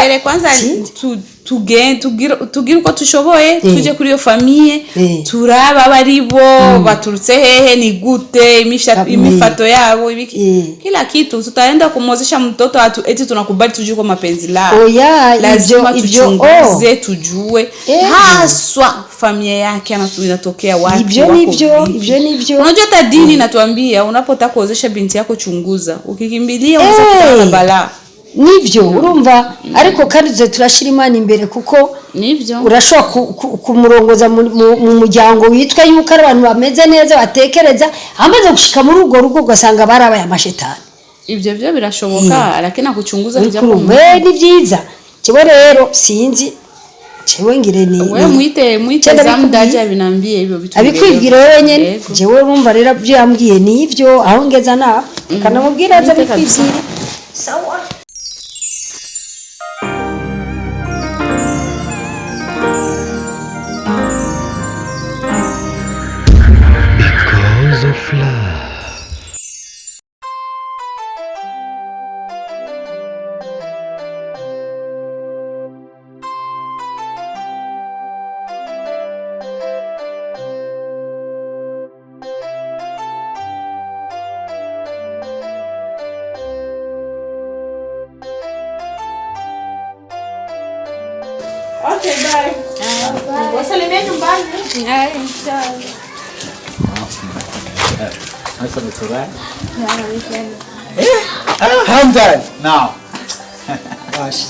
mbere kwanza tugira uko tushoboye tuje kuri iyo famille turaba baribo baturutse hehe ni gute imifato yao kila kitu tutaenda kumwozesha mtoto eti tunakubali tujue kwa mapenzi lao lazima tuchunguze tujue haswa familia yake inatokea wapi ibyo nivyo unajua hata dini inatuambia unapotaka kuozesha binti yako chunguza ukikimbilia unaweza na balaa nivyo urumva ariko kandi ze turashira Imana imbere kuko nivyo urashobora kumurongoza mu muryango witwa yuko ari abantu bameze neza batekereza amaze gushika muri urwo rugo ugasanga barabaye amashetani ibyo birashoboka lakini akuchunguza kijya kumwe ni byiza kibo rero sinzi Chewe ngire ni wewe muite zamdaje binambie hivyo vitu abikwibwira wewe nyene jewe urumva rero byo yambwiye ni ivyo aho ngeza na kanamubwira aza bikwibwira sawa because of love. Okay, bye. Wasalimia nyumbani. Inshallah. Hasa mtura? Hamdan. Now. Bash.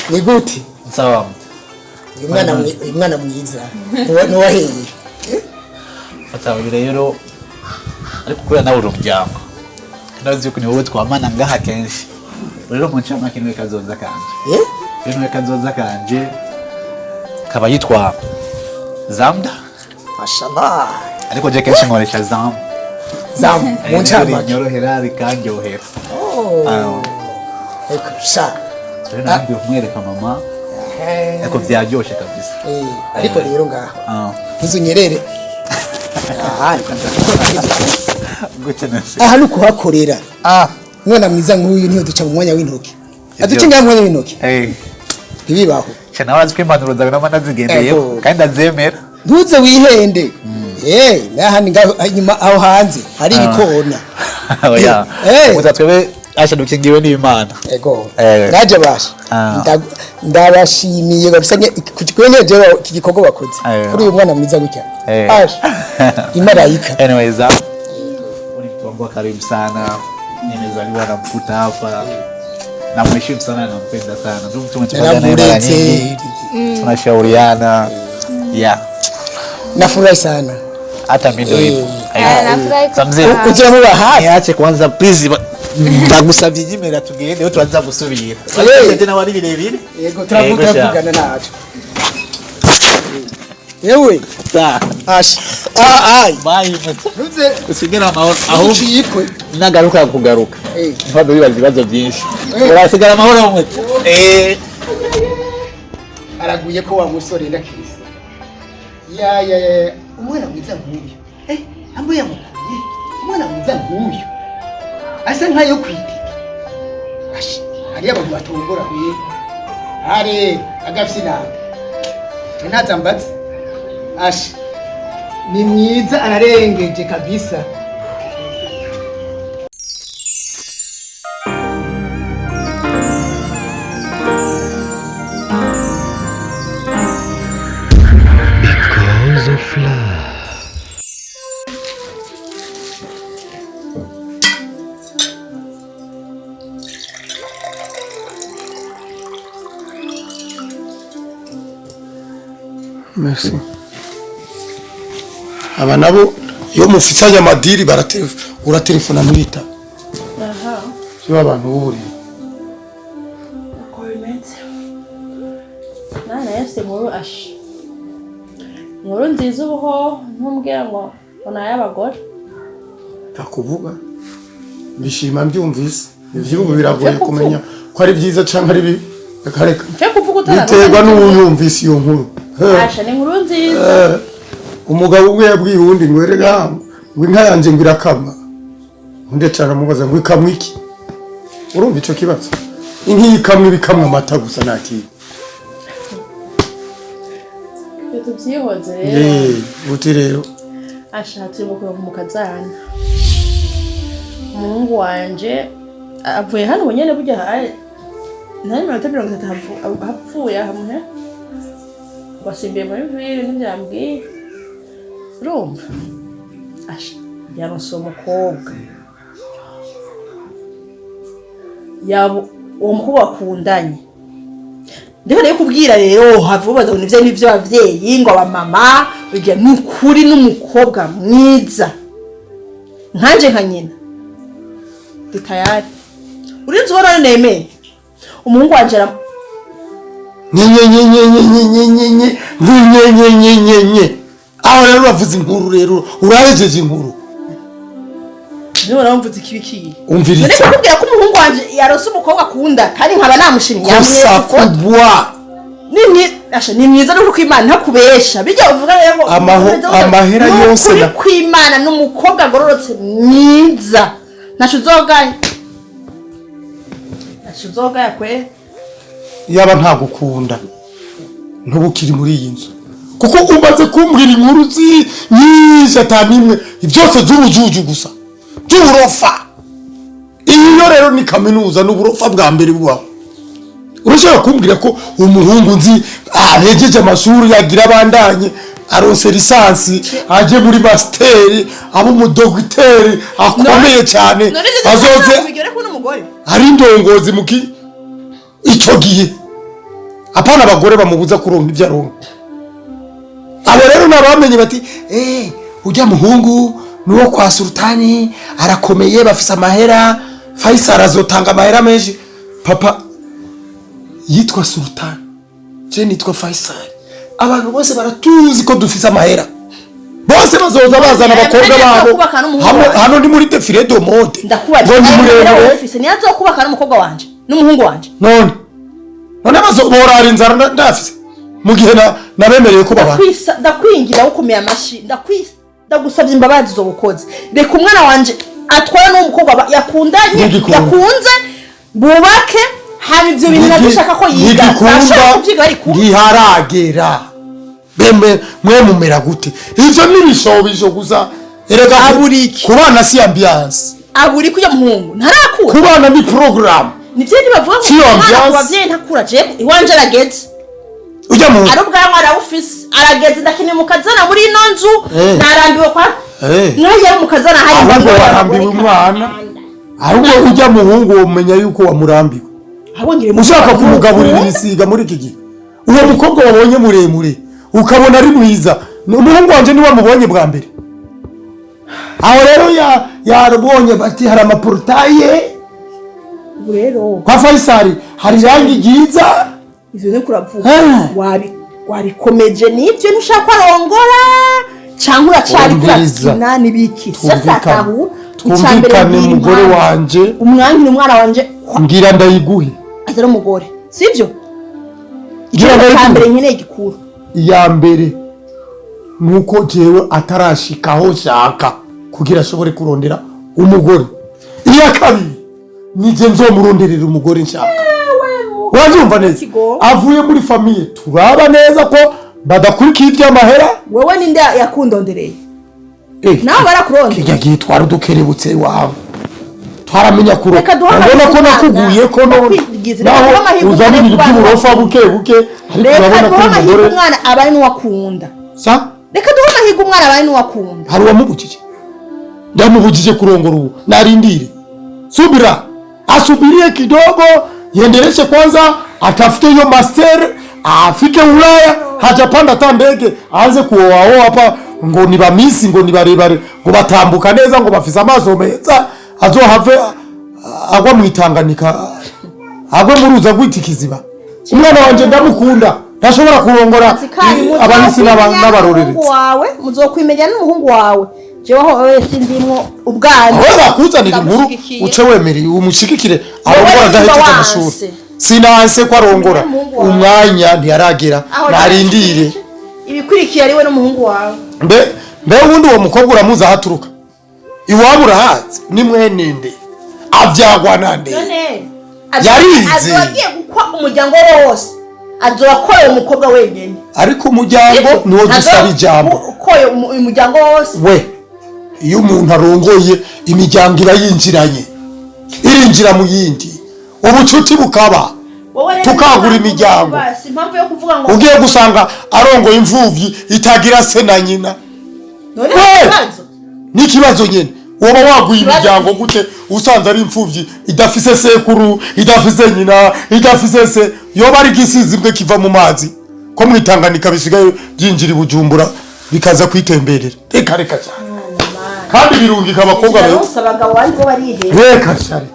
Ni guti. Sawa. Umwana mwiza. No waheye. Atawe rero ariko kuri nawe urumuryango. Ndazi ko ni wowe twamana ngaha kenshi. Rero mu ncama kinwe kazoza kanje. Kinwe kazoza kanje kaba yitwa Zamda. Mashallah. Ariko je kenshi nkoresha Zam. Mu ncama nyorohera rikanyohera. Eko sha. Rero nandi umwereka mama. Eko vyaryoshe kabisa. Ariko rero ngaho. Uzunyerere. Aha nuko hakorera. Mwana mwiza nk'uyu niho duca mu mwanya w'intoki. Aduce ngaho mwanya w'intoki. Ibibaho. Cyane wazi ko impanuro zawe n'amana zigendeye kandi azemera. Ntuze wihende. Nahandi ngaho inyuma aho hanze hari ibikona. Oya. Mutatwebe asha dukingiwe n'Imana. Ego. Naje basha. Ndabashimiye babisanye kwenyeje igikorwa bakoze. Kuri uyu mwana mwiza gutya. Asha. Imarayika. Anyways, ulituomba karibu sana. Nimezaliwa na mfuta hapa. Na mheshimu sana na mpenda sana. Ndio tumetoka naye mara nyingi. Tunashauriana. Yeah. Nafurahi sana. Hata mimi ndio hivyo. Nafurahi. Samze. Ujamuba hafi. Niache kwanza please. Ndagusavye nyimera tugende yo tuanza gusubira. Tena wali birebire. Yego turavugana nacu. Yewe. Ta. Asha. Bye. Ruze usigera amahoro aho yikwe. Nagaruka kugaruka. Mpado bibaza ibibazo byinshi. Urasigara amahoro mwe. Araguye ko wa musore ndakisi. Ya umwana mwiza nk'uyu. Ambo yamukuye. Umwana mwiza nk'uyu. Asa nkayo kwiti. Ashi, hari abantu batongora huye. Hari agafina. Ntatambatse. Ashi. Ni mwiza ararengeje kabisa. Because of love. Merci. Aba nabo iyo mufitanye amadiri uratelefona mwita. Cyo abantu buri. Nana yese nkuru ashi. Nkuru nziza ubuho ntumbwira ngo ona y'abagore. Takuvuga. Bishima mbyumvise. Ivyo biragoye kumenya ko ari byiza canke ari bibi. Kareka. Cyo kuvuga utara. Biterwa n'uyumvise iyo nkuru. Asha ni nkuru nziza. Umugabo ubwe yabwiye uwundi ngwerega ngo inka yanje ngirakama. Undi cyane mubaza ngo ikamwiki. Urumva ico kibazo. inkikamwe bikamwe amata gusa nakiri tubyihoze rero uti rero ashatse mu kazana umuhungu wanje avuye hano nyene burya nari 30 hapfuye hamwe basimbiye muri vile n'ibyambwiye urumva yaronse umukobwa uwo mukobwa wakundanye ndiho rero kubwira rero havubaza ngo nivyo abavyeyi ngo abamama bigira n'ukuri n'umukobwa mwiza nkanje nka nyina ditayari urinzi ubona nemeye umuhungu wanje nye aho rero uravuze inkuru rero urahejeje inkuru niba uramvuze ikibikiye umviriza none kubwira ko umuhungu wanje yarose umukobwa akunda kandi nkaba namushimye ni mwiza no kwimana ntakubesha bijya uvuga rero amahera yose na kwimana n'umukobwa agororotse mwiza nacu uzogaya kwe yaba ntagukunda ntubukiri muri iyi nzu kuko umaze kumbwira inkuru nyinshi atanimwe byose z'ubujuju gusa by'uburofa iyo rero ni kaminuza n'uburofa bwa mbere bwawe urashobora kumbwira ko umuhungu nzi ahejeje amashuri yagira abandanye arose lisansi aje muri masteri abo umudogiteri akomeye cyane azoze ari indongozi muki icyo gihe apana abagore bamubuza kuronka ibyo aronka abo rero nabamenye bati ujya muhungu nuwo kwa sultani arakomeye bafise amahera Faisal azotanga amahera menshi papa yitwa sultani je nitwa Faisal abantu bose baratuzi ko dufise amahera bose bazoza bazana abakobwa babo hano ndi muri defile de mode ndakubaje ngo office ni azokubaka n'umukobwa wanje n'umuhungu wanje none bazobora inzara ndafise mu gihe nabemereye ko baba ndakwingira ukomeye amashi ndagusabye imbabazi zo bukoze reka umwana wanje atwara n'umukobwa yakundanye yakunze bubake hari ibyo bintu nabishaka ko yiga ashaka kubyiga ari ku ngiharagera mwe mumera gute ivyo nibishobisho gusa erega aburiki kubana si ambiance aburi kujya muhungu ntarakura kubana ni program nivyo nibavuga ngo abavyeyi ntakura je iwanje arageze ujya mu ari ubwa mwana office arageze ndakine mu kazana muri ino nzu narambiwe kwa naye mu kazana hari ahubwo warambiwe umwana ahubwo ujya muhungu umenya yuko wamurambiwe ushaka kumugaburira ibisiga muri iki gihe uwo mukobwa wabonye muremure ukabona ari mwiza umuhungu wanje ni wamubonye bwa mbere aho rero yarubonye bati hari amaportaye rero kwa Faisal hari rangi giza ivyo ne kuravuga wabikomeje nivyo ntushaka arongora cyangwa uracari kurakina nibiki sasa twumvikane umugore wanje umwana wanje ngira ndayiguhe azara umugore sivyo ngira ndayiguhe nkeneye gikuru iya mbere nuko jewe atarashikaho shaka kugira ashobore kurondera umugore iya kabiri nije nzomuronderera umugore nshaka wazumva neza avuye muri famiye turaba neza ko badakurikiye iby'amahera wewe ninde yakundondereye nawe barakurondera kijya gihe twari dukerebutse wawe twaramenya kuro urabona ko nakuguye ko naho uzana ibintu by'uburofa buke ariko urabona ko umugore umwana abari n'uwakunda sa reka duhe amahirwe umwana abari n'uwakunda hari uwamubukije ndamubukije kurongora ubu narindire subira asubirie kidogo yendeleshe kwanza atafute hiyo master afike Ulaya hajapanda hata ndege aanze kuoa hapa ngo ni bamisi ngo ni barebare ngo batambuka neza ngo bafise amaso meza azohave agwa mwitanganika agwe muruza gwitikiziba umwana wanje ndamukunda ntashobora kurongora abahisi n'abaroreretse wawe muzokwimenya n'umuhungu wawe jewe wese ndimwo ubwana aho bakuzanira inkuru uce wemereye umushikikire arongora adahita amashuri sinanse ko arongora umwanya ntiyaragera narindire ibikurikiye ariwe n'umuhungu wawe mbe ubundi uwo mukobwa uramuza haturuka iwabo urahazi ni mwenende avyagwa nande yarize azogiye gukwa umuryango wose azokoye umukobwa wenyene ariko umuryango niwo dusaba ijambo koye umuryango wose we iyo umuntu arongoye imiryango irayinjiranye irinjira mu yindi ubucuti bukaba tukagura imiryango ugiye gusanga arongoye imfuvyi itagira se na nyina ni ikibazo nyene woba waguye imiryango gute usanze ari imfuvyi idafise sekuru idafise nyina idafise se yoba ari gisizi mbwe kiva mu mazi ko mwitanganika bisigaye byinjira Bujumbura bikaza kwitemberera reka cyane kandi birungika abakobwa bayo abagabo bandi bo barihe reka cyane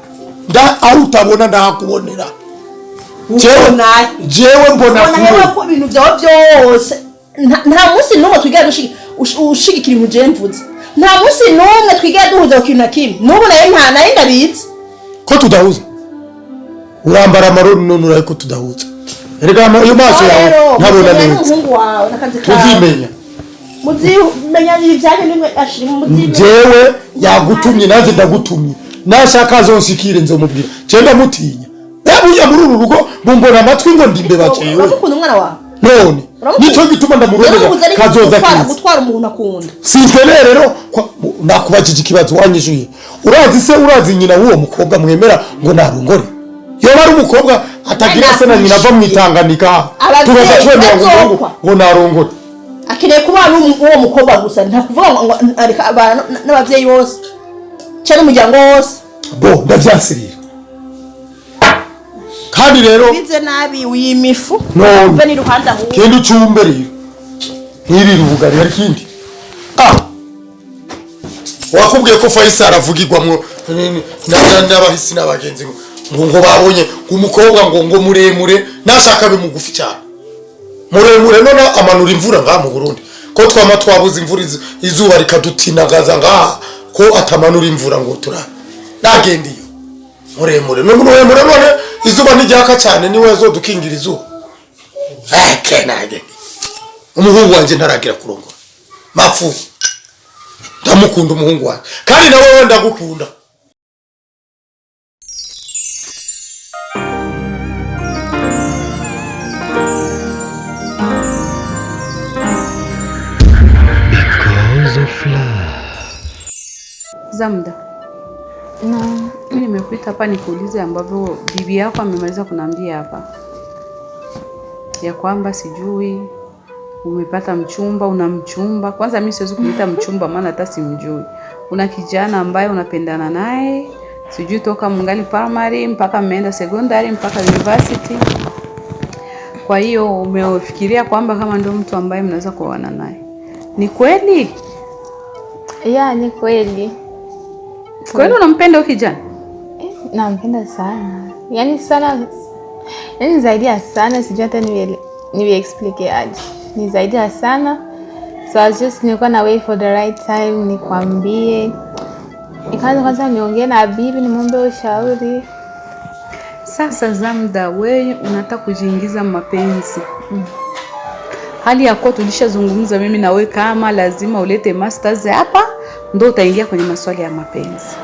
aho utabona ndahakubonera jewe mbona ko ibintu byawe byose nta munsi n'umwe twigira ushigikira umujemvuze nta munsi n'umwe twigira duhuza ku kintu na kimwe n'ubu nayo ndabizi ko tudahuza urambara amaroni none uraye ko tudahuza erega ayo maso yawe ntabona neza tuzimenya muzimenya ibijyanye n'imwe ashiri mu muzimenya jewe yagutumye naje ndagutumye nashaka azonshikire nzomubwira cyenda mutinya yabuya muri uru rugo bumbona amatwi ngo ndimbe bacewe urakunda umwana wawe none nico gituma ndamurondera kazoza gutwara umuntu akunda sintere rero nakubajije ikibazo wanyishuye urazi se urazi nyina w'uwo mukobwa mwemera ngo narongore yoba ari umukobwa atagira se na nyina ava mwitanganika tubaza twemera ngo narongore akeneye kubana n'uwo mukobwa gusa nta kuvuga ngo areka abana n'abavyeyi bose cyane umuryango wose bo ndavyasirira kandi rero bize nabi uyimifu mve ni ruhanda aho kindi ucumbe rero niri rubugari ari kindi wakubwiye ko Faisal avugirwamwo n'abahisi n'abagenzi ngo babonye umukobwa ngo muremure nashaka be mugufi cyane muremure none amanura imvura ngaha mu Burundi ko twama twabuze imvura izuba rikadutinagaza ngaha ko atamanura imvura ngo tura nagendiye muremure none izuba nijyaka cyane niwe azodukingira izuba kenage umuhungu wanje ntaragira kurongora mafu ndamukunda umuhungu wanje kandi nawe wenda gukunda Zamda. Mimi nimekuita hapa nikuulize ambavyo bibi yako amemaliza kunambia hapa. Ya kwamba sijui umepata mchumba, una mchumba. Kwanza mimi siwezi kumuita mchumba maana hata simjui. Una kijana ambaye unapendana naye. Sijui toka mngali primary mpaka mmeenda secondary mpaka university. Kwa hiyo umefikiria kwamba kama ndio mtu ambaye mnaweza kuoana naye. Ni kweli? Ya, ni kweli. Kweli unampenda huyo kijana? Nampenda sana. Yaani sana. Yaani zaidi ya sana, sijui hata niwe explain aje. Ni zaidi ya sana. So I just nilikuwa na wait for the right time nikwambie. Nikaanza kwanza niongee na bibi nimwombe ushauri. Sasa Zamda, wewe unataka kujiingiza mapenzi. Hali yako tulishazungumza mimi na wewe kama lazima ulete masters hapa ndio utaingia kwenye maswali ya mapenzi.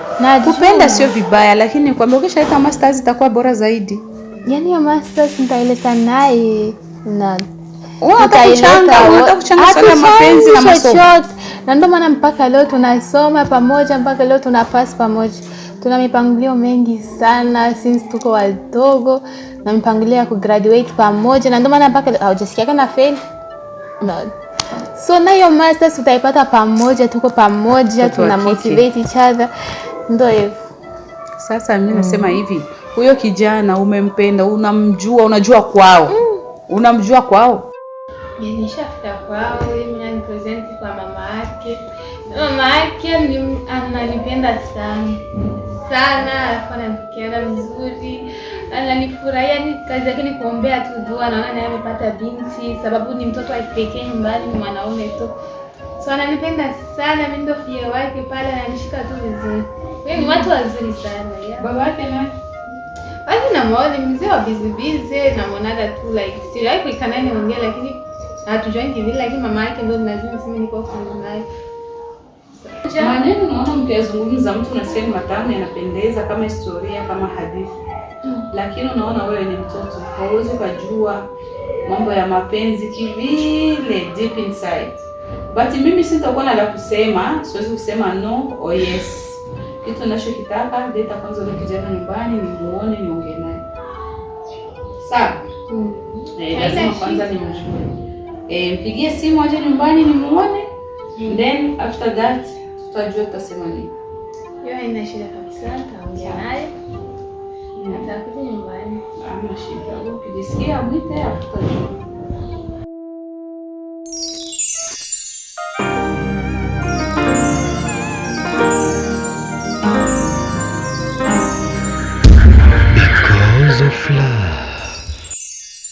Kupenda sio vibaya lakini kwamba ukishaita masters itakuwa bora zaidi. Yaani ya masters nitaileta naye na unataka kuchanga swala ya mapenzi na masomo. Na ndio maana mpaka leo tunasoma pamoja, mpaka leo tunapass pamoja. Tuna mipangilio mengi sana since tuko wadogo na mipangilio ya kugraduate pamoja na ndio maana mpaka haujasikia kana fail. No. So na hiyo masters utaipata pamoja, tuko pamoja, tuna motivate each other. Ndio hivyo. Sasa mimi nasema hivi, huyo kijana umempenda, unamjua, unajua kwao. Unamjua kwao? Nishafika kwao, mimi nanipresent kwa mama yake. Mama yake ananipenda sana. Sana, ananikiana vizuri. Ananifurahia, ni kazi yake ni kuombea tu dua, naona naye amepata binti sababu ni mtoto wa pekee nyumbani, ni mwanaume tu. So ananipenda sana, mimi ndio fie wake pale, ananishika tu vizuri. Wewe ni watu wazuri sana, ya. Baba yake nani? Hadi na maoni mzee wa bizibize na mwanada tu like sio kuika naye niongea lakini hatujoin hivi lakini mama yake ndio lazima niseme niko karibu naye. Maneno unaona mkizungumza mtu unasikia matamu yanapendeza kama historia kama hadithi. lakini unaona wewe ni mtoto, hauwezi kujua mambo ya mapenzi kivile deep inside. But mimi sitakuwa na la kusema, siwezi kusema no or yes. Kitu ninachokitaka leta kwanza ule kijana nyumbani, nimuone, niongee naye. Sawa? Lazima kwanza nimjue. Mpigie simu aje nyumbani nimuone. Then after that tutajua tutasema nini. Hiyo haina shida kabisa, taongea naye. Atakuja nyumbani. Hamna shida. Ukijisikia mwite afutajua.